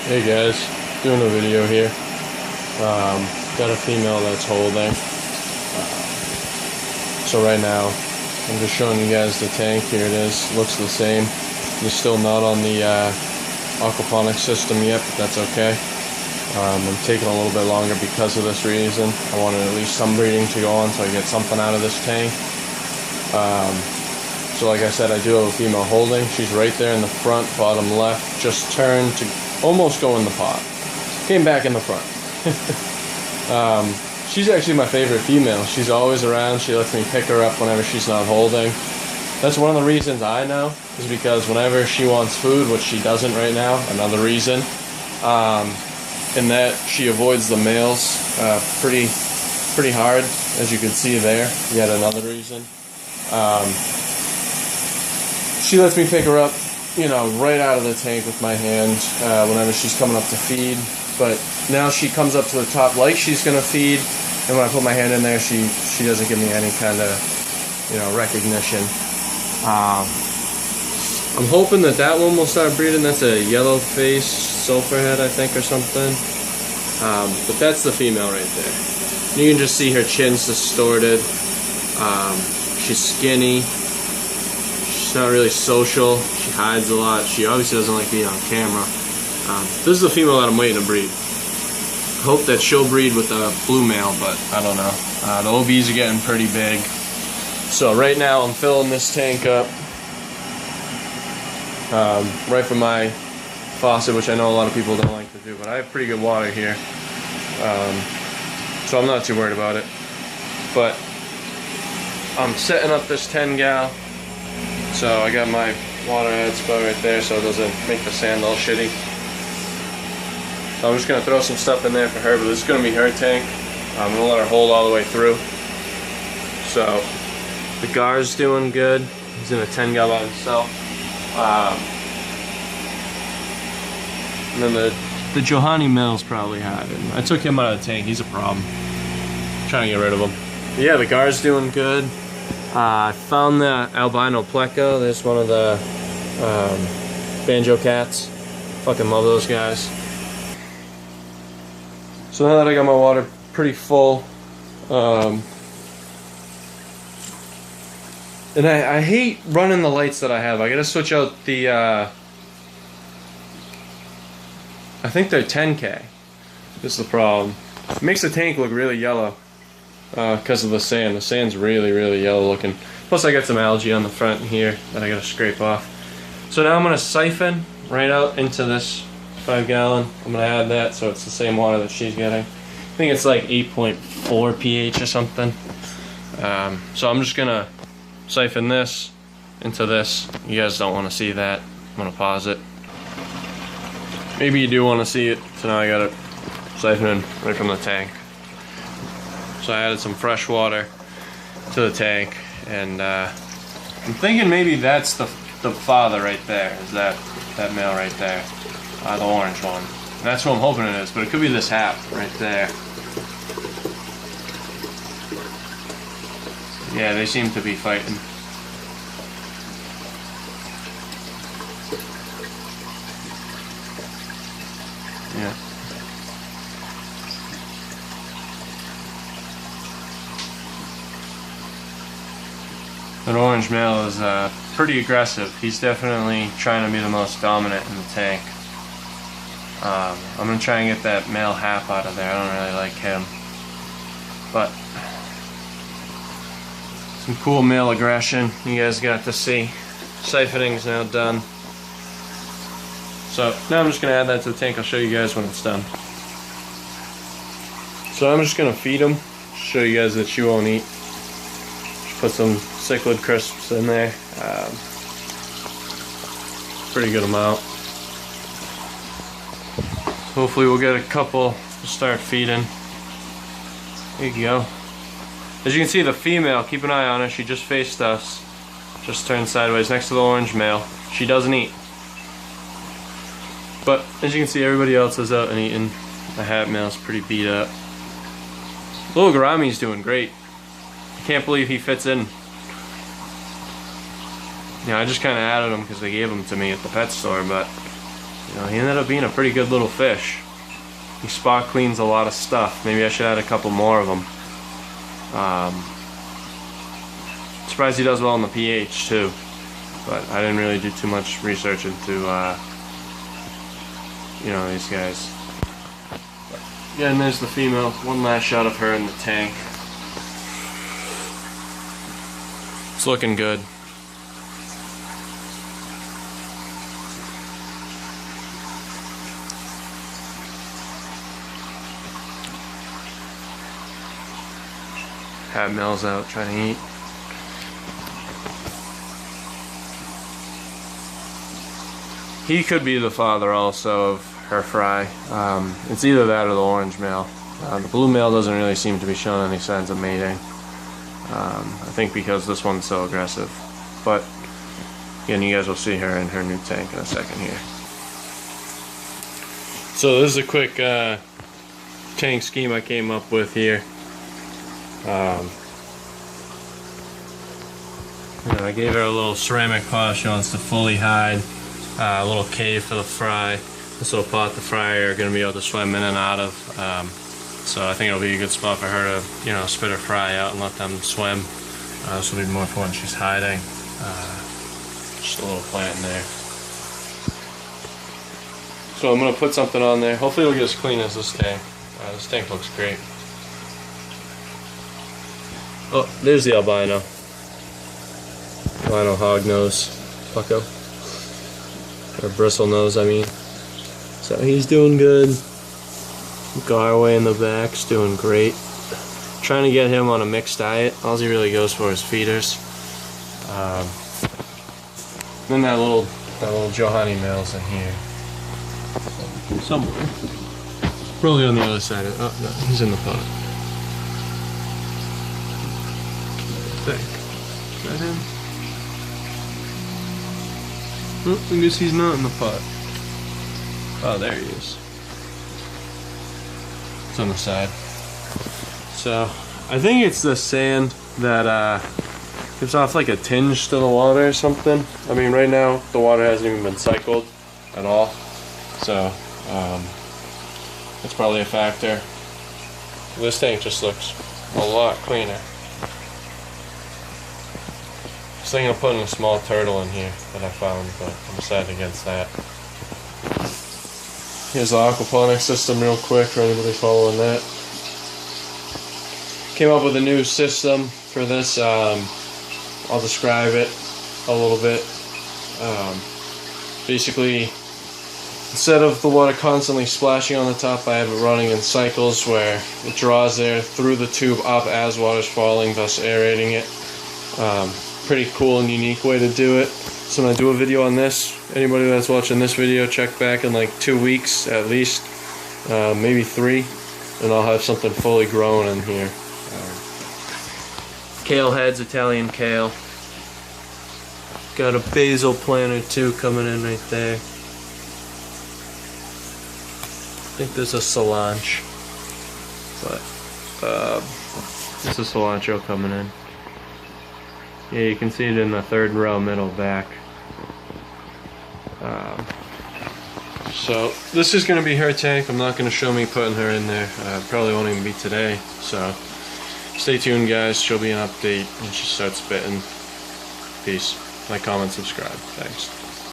Hey guys, doing a video here. Got a female that's holding. So right now, I'm just showing you guys the tank. Here it is. Looks the same. It's still not on the aquaponics system yet, but that's okay. I'm taking a little bit longer because of this reason. I wanted at least some breeding to go on so I get something out of this tank. So like I said, I do have a female holding. She's right there in the front, bottom left. Just turned to almost go in the pot. Came back in the front. She's actually my favorite female. She's always around. She lets me pick her up whenever she's not holding. That's one of the reasons I know, is because whenever she wants food, which she doesn't right now, another reason, in that she avoids the males pretty hard, as you can see there. Yet another reason. She lets me pick her up, you know, right out of the tank with my hand whenever she's coming up to feed. But now she comes up to the top like she's gonna feed, and when I put my hand in there, she doesn't give me any kind of, you know, recognition. I'm hoping that one will start breeding. That's a yellow face sulfurhead, I think, or something. But that's the female right there. You can just see her chin's distorted. She's skinny. She's not really social. She hides a lot. She obviously doesn't like being on camera. This is the female that I'm waiting to breed. Hope that she'll breed with a blue male, but I don't know. The OBs are getting pretty big. So right now I'm filling this tank up right from my faucet, which I know a lot of people don't like to do, but I have pretty good water here. So I'm not too worried about it. But I'm setting up this 10 gal. So I got my water head spout right there so it doesn't make the sand all shitty. So I'm just going to throw some stuff in there for her, but this is going to be her tank. I'm going to let her hold all the way through. So the Gar's doing good. He's in a 10 gal by himself. And then the Johanny Mills probably hiding. I took him out of the tank. He's a problem. I'm trying to get rid of him. But yeah, the Gar's doing good. I found the albino pleco. There's one of the banjo cats. Fucking love those guys. So now that I got my water pretty full, and I hate running the lights that I have. I gotta switch out the, I think they're 10K. This is the problem. It makes the tank look really yellow. Because of the sand. The sand's really, really yellow looking. Plus I got some algae on the front here that I gotta scrape off. So now I'm gonna siphon right out into this 5 gallon. I'm gonna add that so it's the same water that she's getting. I think it's like 8.4 pH or something. So I'm just gonna siphon this into this. You guys don't want to see that. I'm gonna pause it. Maybe you do want to see it. So now I got it siphoning right from the tank. So I added some fresh water to the tank, and I'm thinking maybe that's the father right there. Is that male right there, the orange one? And that's what I'm hoping it is, but it could be this hap right there. Yeah, they seem to be fighting. Yeah. That orange male is pretty aggressive. He's definitely trying to be the most dominant in the tank. I'm going to try and get that male hap out of there. I don't really like him. But some cool male aggression you guys got to see. Siphoning's now done. So now I'm just going to add that to the tank. I'll show you guys when it's done. So I'm just going to feed him. Show you guys that she won't eat. Put some cichlid crisps in there. Pretty good amount. Hopefully we'll get a couple to start feeding. There you go. As you can see, the female, keep an eye on her. She just faced us. Just turned sideways next to the orange male. She doesn't eat. But as you can see, everybody else is out and eating. The hat male's pretty beat up. Little Gourami's doing great. Can't believe he fits in. Yeah, I just kind of added them because they gave them to me at the pet store, but You know, he ended up being a pretty good little fish. He spot cleans a lot of stuff. Maybe I should add a couple more of them. Surprised he does well on the pH too, but I didn't really do too much research into you know, these guys. Yeah, and there's the female. One last shot of her in the tank. It's looking good. Have Mel's out trying to eat. He could be the father also of her fry. It's either that or the orange male. The blue male doesn't really seem to be showing any signs of mating. I think because this one's so aggressive. But again, you guys will see her in her new tank in a second here. So this is a quick tank scheme I came up with here. You know, I gave her a little ceramic pot she wants to fully hide. A little cave for the fry. This little pot the fry are going to be able to swim in and out of. So I think it'll be a good spot for her to, you know, spit her fry out and let them swim. This will be more for when she's hiding. Just a little plant in there. So I'm going to put something on there. Hopefully it'll get as clean as this tank. This tank looks great. Oh, there's the albino. Albino hognose bucko. Or bristlenose, I mean. So he's doing good. Garway in the back's doing great. Trying to get him on a mixed diet. All he really goes for is feeders. Then that little Johanny male's in here. Somewhere. Probably on the other side of, oh no, he's in the pot. I think. Is that him? Oh, I guess he's not in the pot. Oh, there he is. It's on the side. So, I think it's the sand that gives off like a tinge to the water or something. I mean, right now, the water hasn't even been cycled at all. So, that's probably a factor. This tank just looks a lot cleaner. I was thinking of putting a small turtle in here that I found, but I'm decided against that. Here's the aquaponics system real quick for anybody following that. Came up with a new system for this. I'll describe it a little bit. Basically, instead of the water constantly splashing on the top, I have it running in cycles where it draws air through the tube up as water's falling, thus aerating it. Pretty cool and unique way to do it. So I'm going to do a video on this. Anybody that's watching this video, check back in like 2 weeks at least, maybe 3, and I'll have something fully grown in here. Kale heads, Italian kale. Got a basil plant or 2 coming in right there. I think there's a cilantro, but this is cilantro coming in. Yeah, you can see it in the 3rd row, middle back. So this is going to be her tank. I'm not going to show me putting her in there. Probably won't even be today. So stay tuned, guys. She'll be an update when she starts spitting. Peace. Like, comment, subscribe. Thanks.